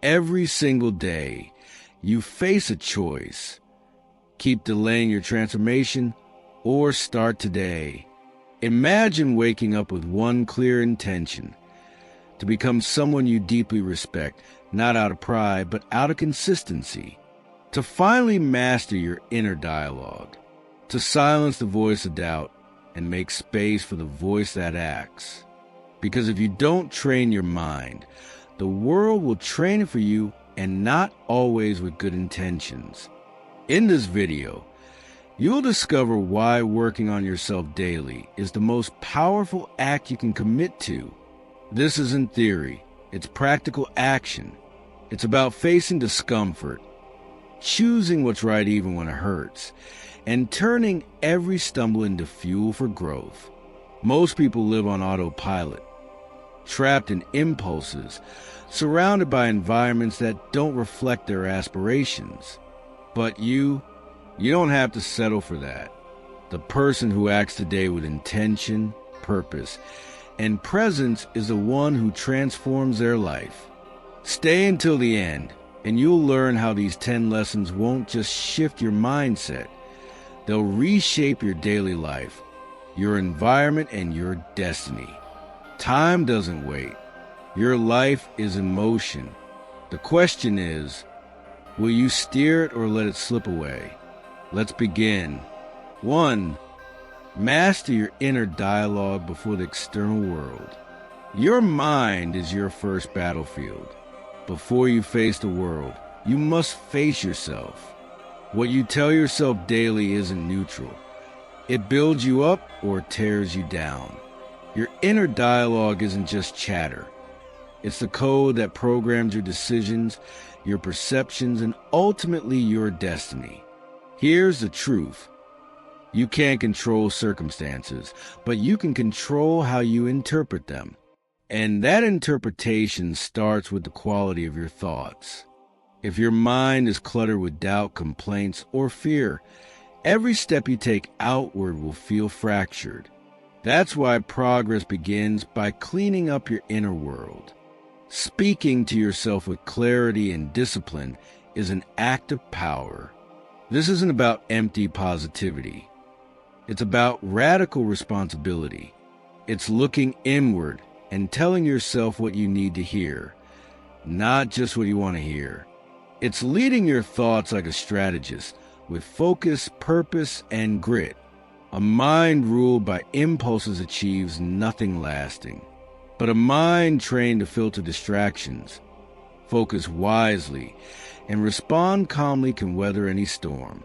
Every single day, you face a choice. Keep delaying your transformation or start today. Imagine waking up with one clear intention: to become someone you deeply respect, not out of pride, but out of consistency. To finally master your inner dialogue. To silence the voice of doubt and make space for the voice that acts. Because if you don't train your mind, the world will train it for you, and not always with good intentions. In this video, you'll discover why working on yourself daily is the most powerful act you can commit to. This isn't theory, it's practical action. It's about facing discomfort, choosing what's right even when it hurts, and turning every stumble into fuel for growth. Most people live on autopilot, trapped in impulses, surrounded by environments that don't reflect their aspirations. But you don't have to settle for that. The person who acts today with intention, purpose, and presence is the one who transforms their life. Stay until the end, and you'll learn how these 10 lessons won't just shift your mindset. They'll reshape your daily life, your environment, and your destiny. Time doesn't wait. Your life is in motion. The question is, will you steer it or let it slip away? Let's begin. 1. Master your inner dialogue before the external world. Your mind is your first battlefield. Before you face the world, you must face yourself. What you tell yourself daily isn't neutral. It builds you up or tears you down. Your inner dialogue isn't just chatter. It's the code that programs your decisions, your perceptions, and ultimately your destiny. Here's the truth. You can't control circumstances, but you can control how you interpret them. And that interpretation starts with the quality of your thoughts. If your mind is cluttered with doubt, complaints, or fear, every step you take outward will feel fractured. That's why progress begins by cleaning up your inner world. Speaking to yourself with clarity and discipline is an act of power. This isn't about empty positivity. It's about radical responsibility. It's looking inward and telling yourself what you need to hear, not just what you want to hear. It's leading your thoughts like a strategist with focus, purpose, and grit. A mind ruled by impulses achieves nothing lasting. But a mind trained to filter distractions, focus wisely, and respond calmly can weather any storm.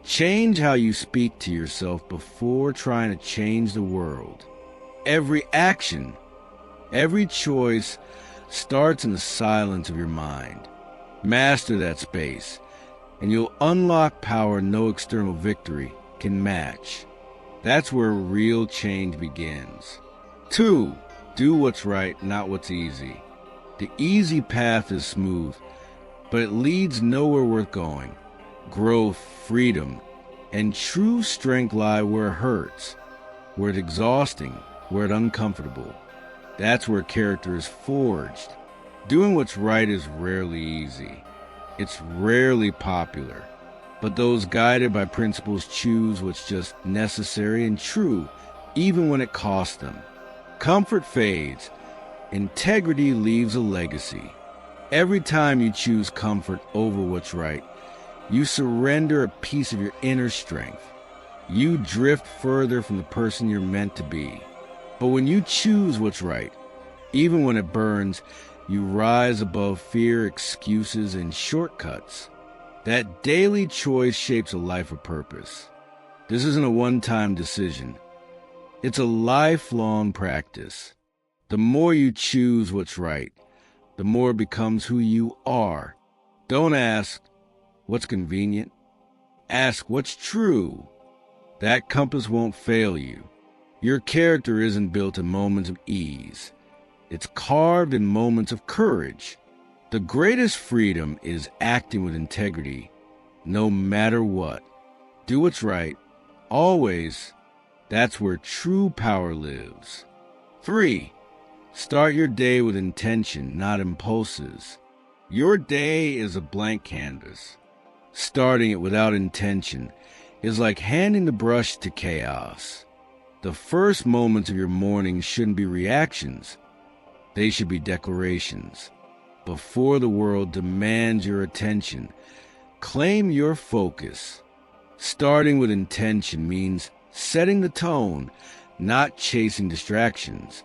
Change how you speak to yourself before trying to change the world. Every action, every choice starts in the silence of your mind. Master that space, and you'll unlock power no external victory can match. That's where real change begins. 2. Do what's right, not what's easy. The easy path is smooth, but it leads nowhere worth going. Growth, freedom, and true strength lie where it hurts, where it's exhausting, where it's uncomfortable. That's where character is forged. Doing what's right is rarely easy. It's rarely popular. But those guided by principles choose what's just necessary and true, even when it costs them. Comfort fades. Integrity leaves a legacy. Every time you choose comfort over what's right, you surrender a piece of your inner strength. You drift further from the person you're meant to be. But when you choose what's right, even when it burns, you rise above fear, excuses, and shortcuts. That daily choice shapes a life of purpose. This isn't a one-time decision. It's a lifelong practice. The more you choose what's right, the more it becomes who you are. Don't ask, what's convenient? Ask, what's true? That compass won't fail you. Your character isn't built in moments of ease. It's carved in moments of courage. The greatest freedom is acting with integrity, no matter what. Do what's right, always. That's where true power lives. 3. Start your day with intention, not impulses. Your day is a blank canvas. Starting it without intention is like handing the brush to chaos. The first moments of your morning shouldn't be reactions. They should be declarations. Before the world demands your attention, claim your focus. Starting with intention means setting the tone, not chasing distractions.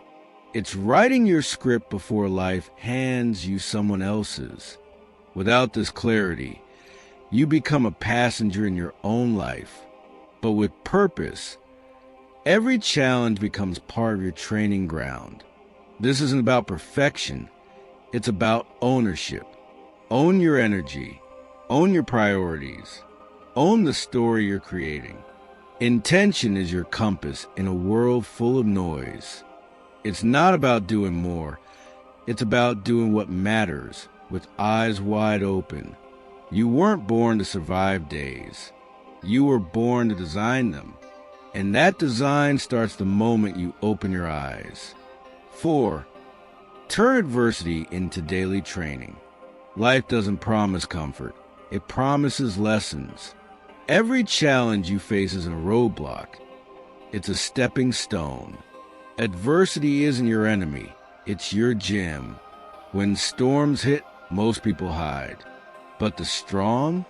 It's writing your script before life hands you someone else's. Without this clarity, you become a passenger in your own life. But with purpose, every challenge becomes part of your training ground. This isn't about perfection. It's about ownership. Own your energy. Own your priorities. Own the story you're creating. Intention is your compass in a world full of noise. It's not about doing more. It's about doing what matters with eyes wide open. You weren't born to survive days. You were born to design them. And that design starts the moment you open your eyes. 4. Turn adversity into daily training. Life doesn't promise comfort. It promises lessons. Every challenge you face isn't a roadblock. It's a stepping stone. Adversity isn't your enemy. It's your gym. When storms hit, most people hide. But the strong,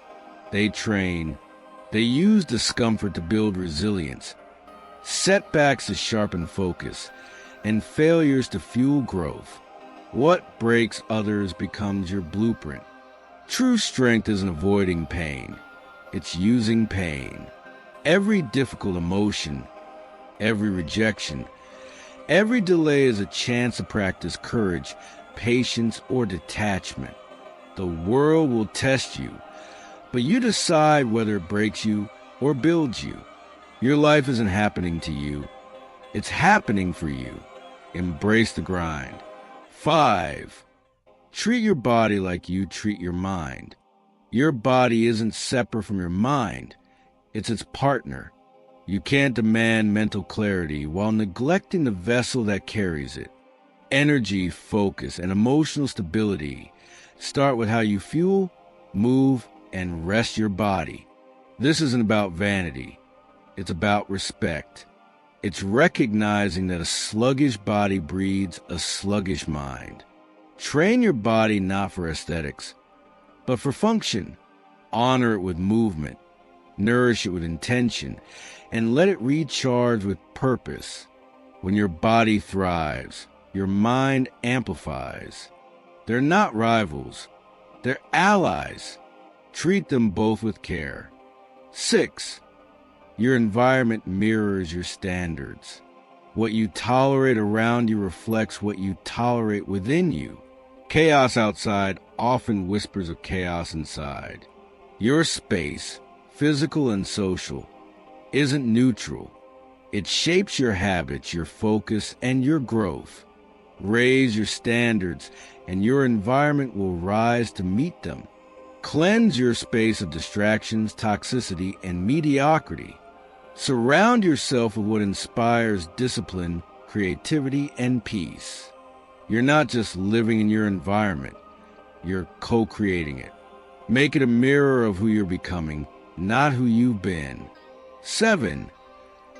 they train. They use discomfort to build resilience, setbacks to sharpen focus, and failures to fuel growth. What breaks others becomes your blueprint. True strength isn't avoiding pain. It's using pain. Every difficult emotion, every rejection, every delay is a chance to practice courage, patience, or detachment. The world will test you, but you decide whether it breaks you or builds you. Your life isn't happening to you. It's happening for you. Embrace the grind. 5. Treat your body like you treat your mind. Your body isn't separate from your mind. It's its partner. You can't demand mental clarity while neglecting the vessel that carries it. Energy, focus, and emotional stability start with how you fuel, move, and rest your body. This isn't about vanity. It's about respect. It's recognizing that a sluggish body breeds a sluggish mind. Train your body not for aesthetics, but for function. Honor it with movement. Nourish it with intention, and let it recharge with purpose. When your body thrives, your mind amplifies. They're not rivals. They're allies. Treat them both with care. 6. Your environment mirrors your standards. What you tolerate around you reflects what you tolerate within you. Chaos outside often whispers of chaos inside. Your space, physical and social, isn't neutral. It shapes your habits, your focus, and your growth. Raise your standards, and your environment will rise to meet them. Cleanse your space of distractions, toxicity, and mediocrity. Surround yourself with what inspires discipline, creativity, and peace. You're not just living in your environment, you're co-creating it. Make it a mirror of who you're becoming, not who you've been. 7.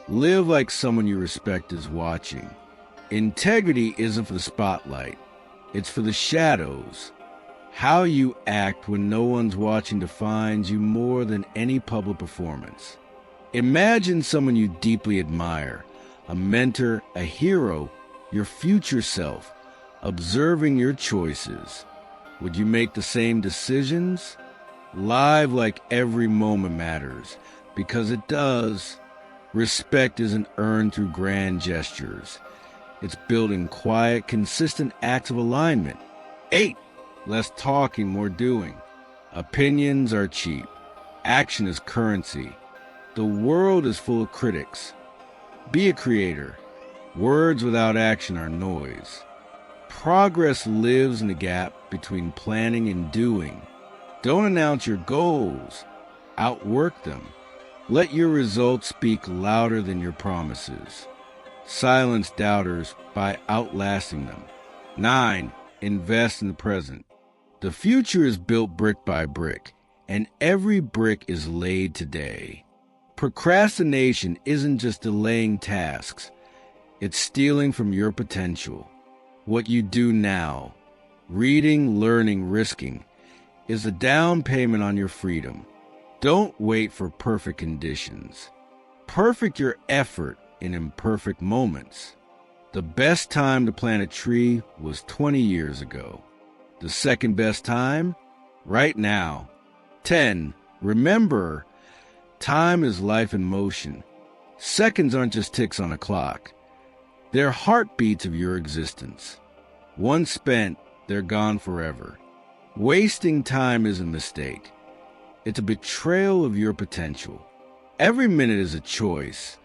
Live like someone you respect is watching. Integrity isn't for the spotlight, it's for the shadows. How you act when no one's watching defines you more than any public performance. Imagine someone you deeply admire, a mentor, a hero, your future self, observing your choices. Would you make the same decisions? Live like every moment matters, because it does. Respect isn't earned through grand gestures. It's built in quiet, consistent acts of alignment. 8. Less talking, more doing. Opinions are cheap. Action is currency. The world is full of critics. Be a creator. Words without action are noise. Progress lives in the gap between planning and doing. Don't announce your goals. Outwork them. Let your results speak louder than your promises. Silence doubters by outlasting them. 9. Invest in the present. The future is built brick by brick, and every brick is laid today. Procrastination isn't just delaying tasks, it's stealing from your potential. What you do now, reading, learning, risking, is a down payment on your freedom. Don't wait for perfect conditions. Perfect your effort in imperfect moments. The best time to plant a tree was 20 years ago. The second best time? Right now. 10. Remember, time is life in motion. Seconds aren't just ticks on a clock. They're heartbeats of your existence. Once spent, they're gone forever. Wasting time is a mistake. It's a betrayal of your potential. Every minute is a choice.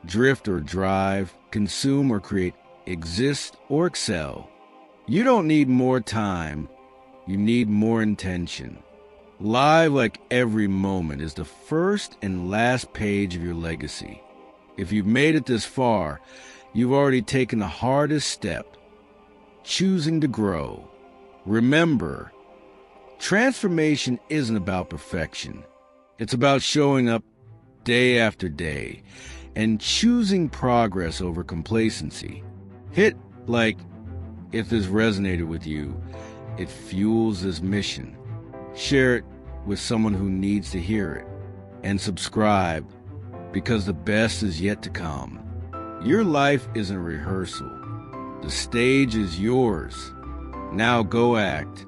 Drift or drive, consume or create, exist or excel. You don't need more time. You need more intention. Live like every moment is the first and last page of your legacy. If you've made it this far, you've already taken the hardest step, choosing to grow. Remember, transformation isn't about perfection. It's about showing up day after day and choosing progress over complacency. Hit like if this resonated with you. It fuels this mission. Share it with someone who needs to hear it. And subscribe, because the best is yet to come. Your life isn't a rehearsal. The stage is yours. Now go act.